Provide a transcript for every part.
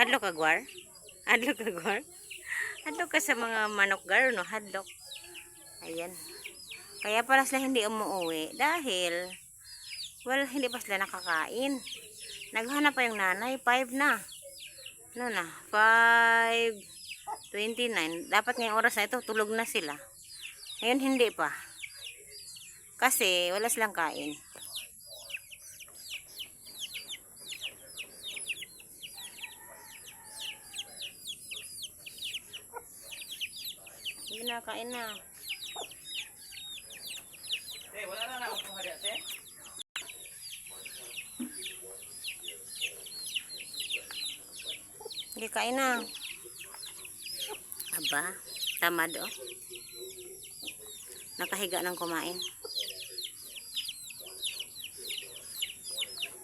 Hadlok ka, Gwar? Hadlok ka, Gwar? Hadlok ka sa mga manok, Gar, no? Hadlok. Ayan. Kaya pala sila hindi umuwi dahil, well, hindi pa sila nakakain. Naghanap pa yung nanay, 5 na. Ano na? 5:29. Dapat ngayong oras na ito, tulog na sila. Ngayon, hindi pa. Kasi, wala silang kain. Hindi na, kain na. Wala na ako kung hali, ate. Hindi, kain na. Aba, tamad, oh. Nakahiga ng kumain.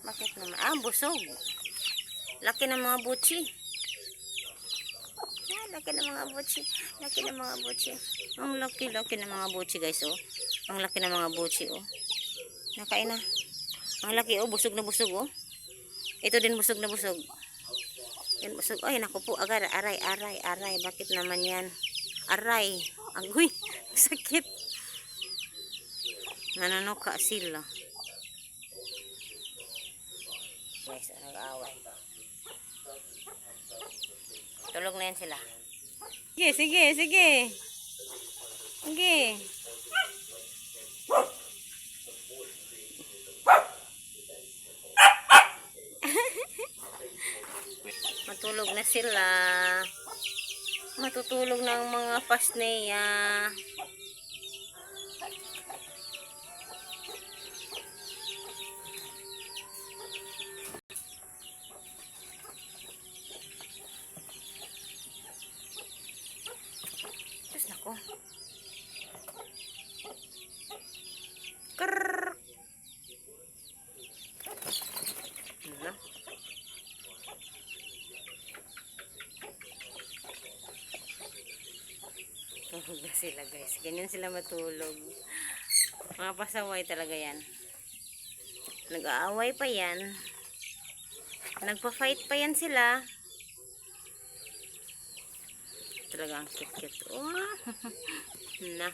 Bakit naman? Ah, busog. Laki ng mga butsi. Ah, laki ng mga butsi. Laki ng mga butsi. Ang laki-laki ng mga butsi, guys, oh. Ang laki ng mga butsi, oh. Nakain na. Ang laki, oh. Busog na busog, oh. Ito din busog na busog. Yan, busog. Ay, naku po. Agar, aray, aray, aray. Bakit naman yan? Aray. Agoy. Sakit. Nananuka sila. Guys, nag-aaway. Tulog na yan sila. Sige, sige, sige. Sige. Matulog na sila. Matutulog na ang mga pasneya. Tapos nako. Krrrr. Ano? Tulog na sila, guys. Ganyan sila matulog. Mga pasaway talaga yan. Nag-aaway pa yan. Nagpa-fight pa yan sila. Talagang cute-cute. Oh. Na.